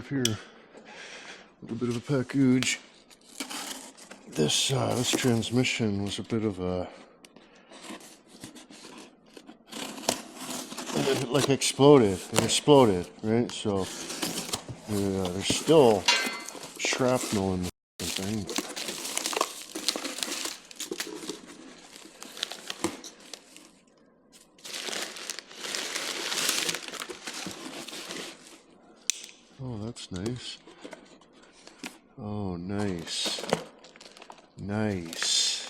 stuff here. A little bit of a package. This transmission was a bit of a like exploded. It exploded, right? So there's still shrapnel in the thing. Oh, that's nice. Oh, nice. Nice.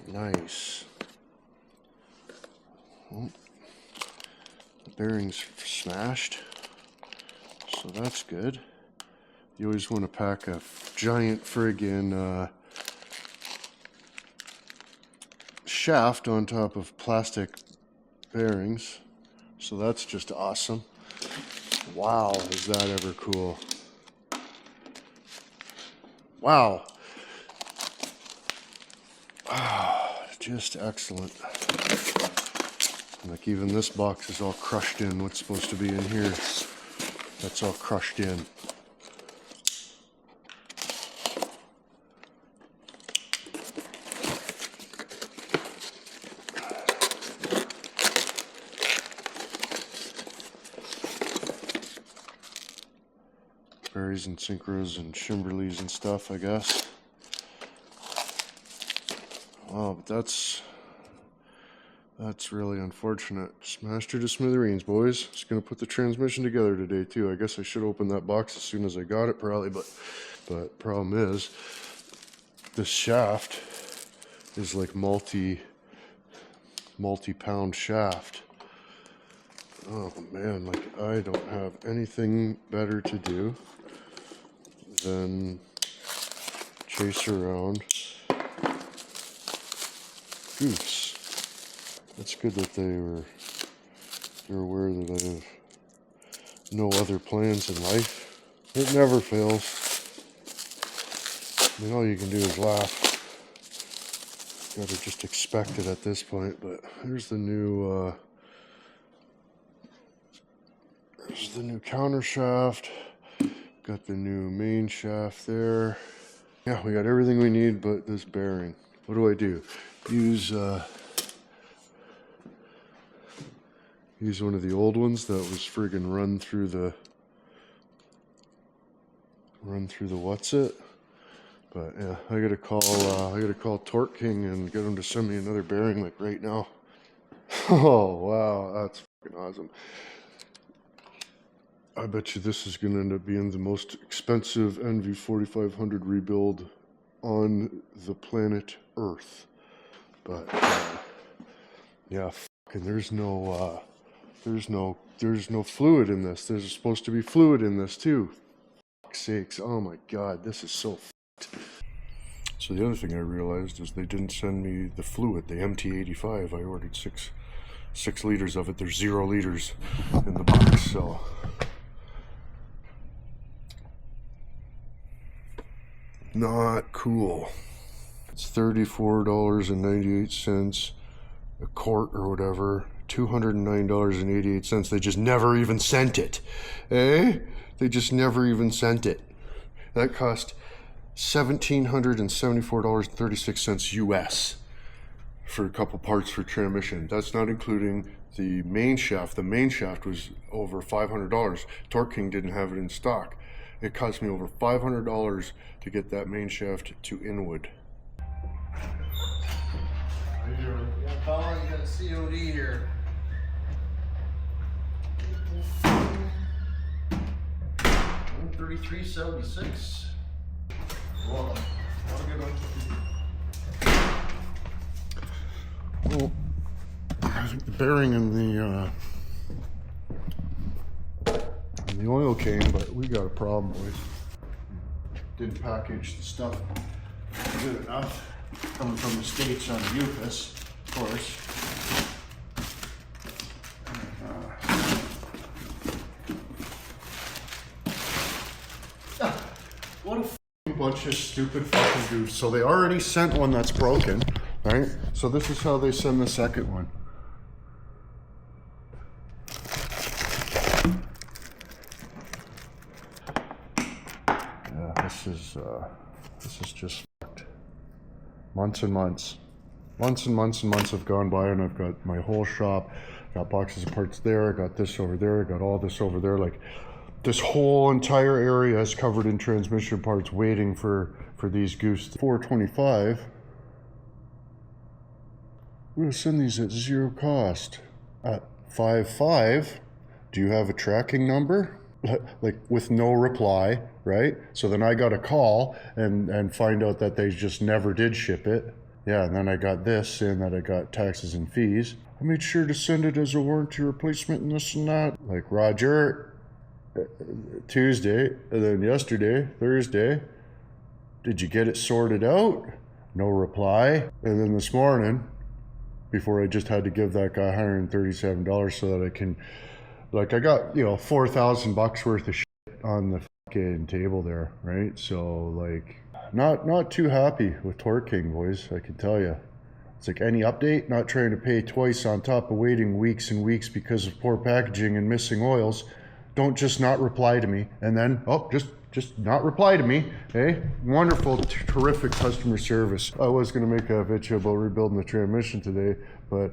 Nice. Oh, the bearing's smashed, so that's good. You always want to pack a giant friggin' shaft on top of plastic bearings, so that's just awesome. Wow, is that ever cool. Wow. Just excellent. Like even this box is all crushed in. What's supposed to be in here, that's all crushed in. Berries and synchros and Shimberleys and stuff, I guess. Oh, but that's really unfortunate. Smashed her to smithereens, boys. Just gonna put the transmission together today too. I guess I should open that box as soon as I got it, probably. But problem is, this shaft is like multi-pound shaft. Oh man, like I don't have anything better to do than chase around goose. It's good that they're aware that I have no other plans in life. It never fails. I mean, all you can do is laugh. Gotta just expect it at this point. But here's the new counter shaft. Got the new main shaft there. Yeah, we got everything we need but this bearing. What do? Use one of the old ones that was friggin' run through the what's it? But yeah, I gotta call Torque King and get him to send me another bearing like right now. Oh wow, that's fucking awesome. I bet you this is gonna end up being the most expensive NV4500 rebuild on the planet Earth. But yeah, fucking there's no fluid in this. There's supposed to be fluid in this too. Fuck's sakes, oh my god, this is so fucked. So the other thing I realized is they didn't send me the fluid, the MT85. I ordered six liters of it. There's 0 liters in the box, so not cool. It's $34.98 a quart or whatever. $209.88. They just never even sent it. Eh? They just never even sent it. That cost $1,774.36 US for a couple parts for transmission. That's not including the main shaft. The main shaft was over $500. Torque King didn't have it in stock. It cost me over $500 to get that main shaft to Inwood. How you doing? Yeah, fella, you got a COD here. $133.76. Well, have a good one. Well, I think the bearing and the oil came, but we got a problem, boys. Didn't package the stuff good enough. Coming from the States on UPS, of course. What a bunch of stupid fucking goofs. So they already sent one that's broken. right? So this is how they send the second one. Yeah, this is just fucked. Months and months. Months and months and months have gone by, and I've got my whole shop, got boxes of parts there, I got this over there, I got all this over there. Like, this whole entire area is covered in transmission parts waiting for these goose. 425. I'm gonna send these at 0 cost. At 55, do you have a tracking number? Like, with no reply, right? So then I got a call and find out that they just never did ship it. Yeah, and then I got this saying that I got taxes and fees. I made sure to send it as a warranty replacement and this and that. Like, Roger, Tuesday, and then yesterday, Thursday, did you get it sorted out? No reply. And then this morning, before I just had to give that guy $137 so that I can, like, I got, you know, $4,000 worth of shit on the fucking table there, right? So, like, not too happy with Torque King, boys, I can tell you. It's like, any update? Not trying to pay twice on top of waiting weeks and weeks because of poor packaging and missing oils. Don't just not reply to me, and then, oh, just not reply to me, eh? Wonderful, terrific customer service. I was gonna make a video about rebuilding the transmission today, but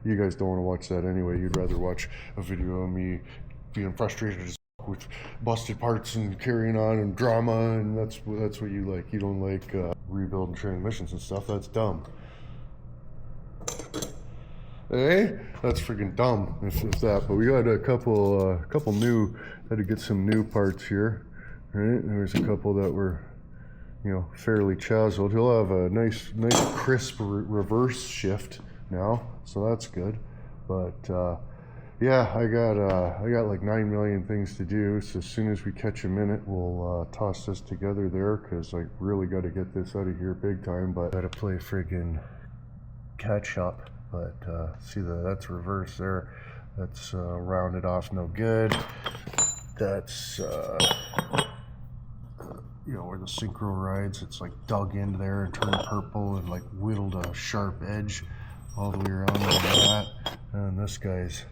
you guys don't wanna watch that anyway. You'd rather watch a video of me being frustrated as with busted parts and carrying on and drama, and that's what you like. You don't like rebuilding transmissions and stuff. That's dumb. Hey, that's freaking dumb if that. But we got a couple new. Had to get some new parts here. Right, there's a couple that were, you know, fairly chazzled. He'll have a nice crisp reverse shift now, so that's good. But yeah, I got like 9 million things to do. So as soon as we catch a minute, we'll toss this together there, because I really got to get this out of here big time. But I got to play friggin' catch up. But see, that's reverse there. That's rounded off, no good. That's you know, where the synchro rides, it's like dug into there and turned purple and like whittled a sharp edge all the way around like that. And this guy's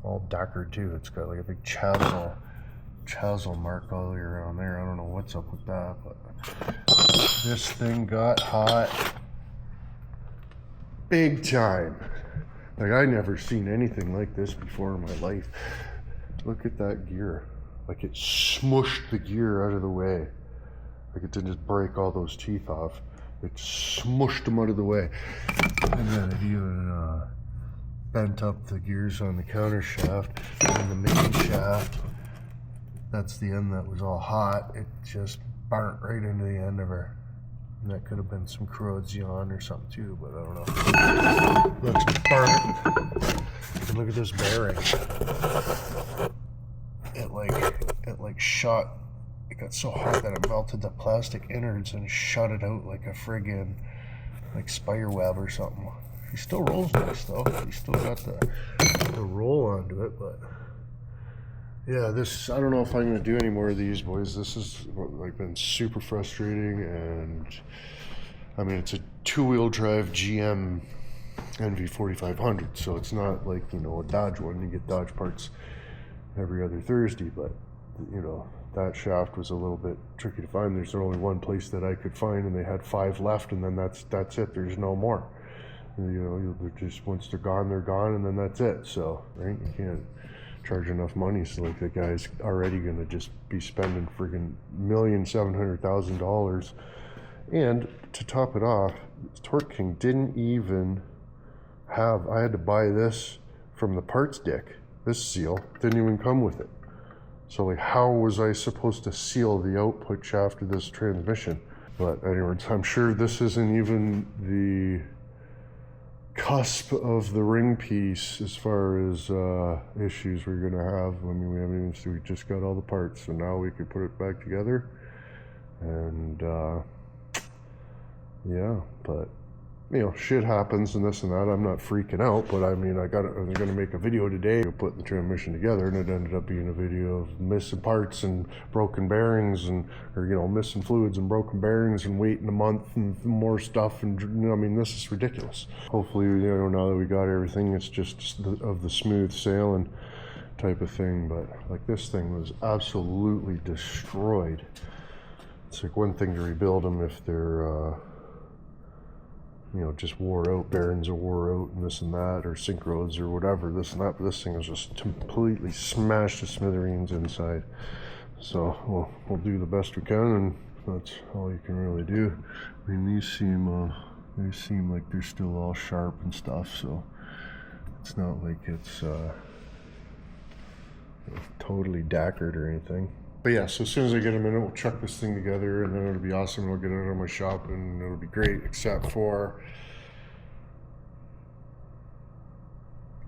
all dackered too. It's got like a big chazzle mark all the way around there. I don't know what's up with that, but this thing got hot big time. Like, I never seen anything like this before in my life. Look at that gear. Like, it smushed the gear out of the way. Like, it didn't just break all those teeth off. It smushed them out of the way. And then it even bent up the gears on the counter shaft and the main shaft. That's the end that was all hot. It just burnt right into the end of her. And that could have been some corrosion or something too, but I don't know. Looks burnt. And look at this bearing. It like shot. It got so hot that it melted the plastic innards and shut it out like a friggin' like spider web or something. He still rolls nice though. He's still got the roll onto it, but yeah, this, I don't know if I'm gonna do any more of these, boys. This has like been super frustrating, and I mean, it's a 2-wheel drive GM NV4500, so it's not like, you know, a Dodge one. You get Dodge parts every other Thursday, but you know, that shaft was a little bit tricky to find. There's only one place that I could find, and they had 5 left, and then that's it. There's no more. You know, they're just, once they're gone, and then that's it. So, right, you can't charge enough money, so like the guy's already gonna just be spending friggin' $1,700,000. And to top it off, Torque King didn't even have, I had to buy this from the parts dick. This seal didn't even come with it. So like, how was I supposed to seal the output shaft of this transmission? But anyways, I'm sure this isn't even the cusp of the ring piece as far as issues we're gonna have. I mean, we haven't even, we just got all the parts, so now we can put it back together. And yeah, but you know, shit happens and this and that. I'm not freaking out, but I mean, I'm gonna make a video today of putting the transmission together, and it ended up being a video of missing parts and broken bearings and, or, you know, missing fluids and broken bearings and waiting a month and more stuff. And, you know, I mean, this is ridiculous. Hopefully, you know, now that we got everything, it's just of the smooth sailing type of thing. But like, this thing was absolutely destroyed. It's like one thing to rebuild them if they're, you know, just wore out, bearings are wore out and this and that, or sync rods or whatever, this and that, but this thing is just completely smashed to smithereens inside. So we'll do the best we can, and that's all you can really do. I mean, these seem like they're still all sharp and stuff, so it's not like it's totally dackered or anything. But yeah, so as soon as I get a minute, we'll chuck this thing together, and then it'll be awesome. We'll get it out of my shop, and it'll be great, except for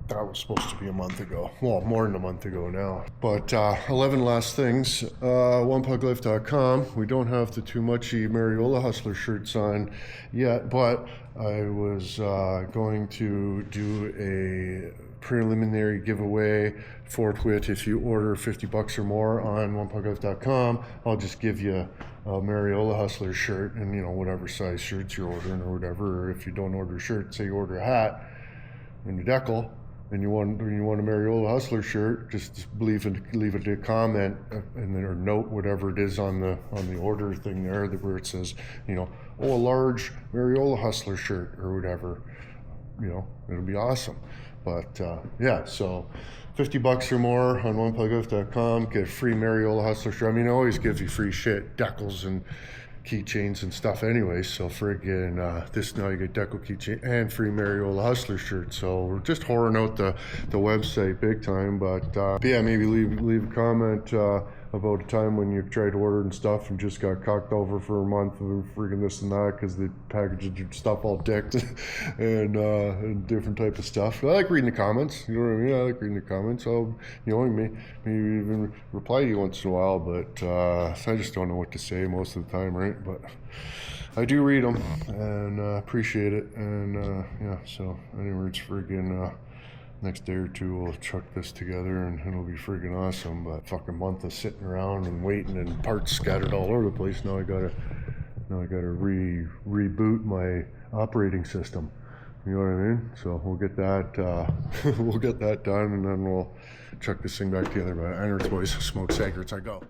that was supposed to be a month ago. Well, more than a month ago now. But 11 last things. OnePugLife.com. We don't have the too muchy Mariola Hustler shirts on yet, but I was going to do a preliminary giveaway forthwith. If you order $50 or more on OnePugLife.com, I'll just give you a Mariola Hustler shirt, and, you know, whatever size shirts you're ordering or whatever. Or if you don't order a shirt, say you order a hat and a decal, and you want a Mariola Hustler shirt, just leave a comment and then, or note whatever it is on the order thing there, where it says, you know, oh, a large Mariola Hustler shirt or whatever. You know, it'll be awesome. But yeah, so $50 or more on OnePugLife.com, get a free Mariola Hustler shirt. I mean, it always gives you free shit, decals and keychains and stuff anyway. So friggin' this, now you get decal, keychain, and free Mariola Hustler shirt. So we're just whoring out the website big time. But yeah, maybe leave a comment about a time when you tried ordering stuff and just got cocked over for a month of friggin' this and that because they packaged your stuff all dicked and different type of stuff. I like reading the comments, you know what I mean? I like reading the comments. I'll, you know, maybe even reply to you once in a while, but I just don't know what to say most of the time, right? But I do read them and appreciate it. And yeah, so anyway, it's friggin' next day or two we'll chuck this together and it'll be friggin' awesome. But fucking month of sitting around and waiting and parts scattered all over the place. Now I gotta reboot my operating system. You know what I mean? So we'll get that we'll get that done, and then we'll chuck this thing back together. But anyways, boys, smoke cigarettes, I go.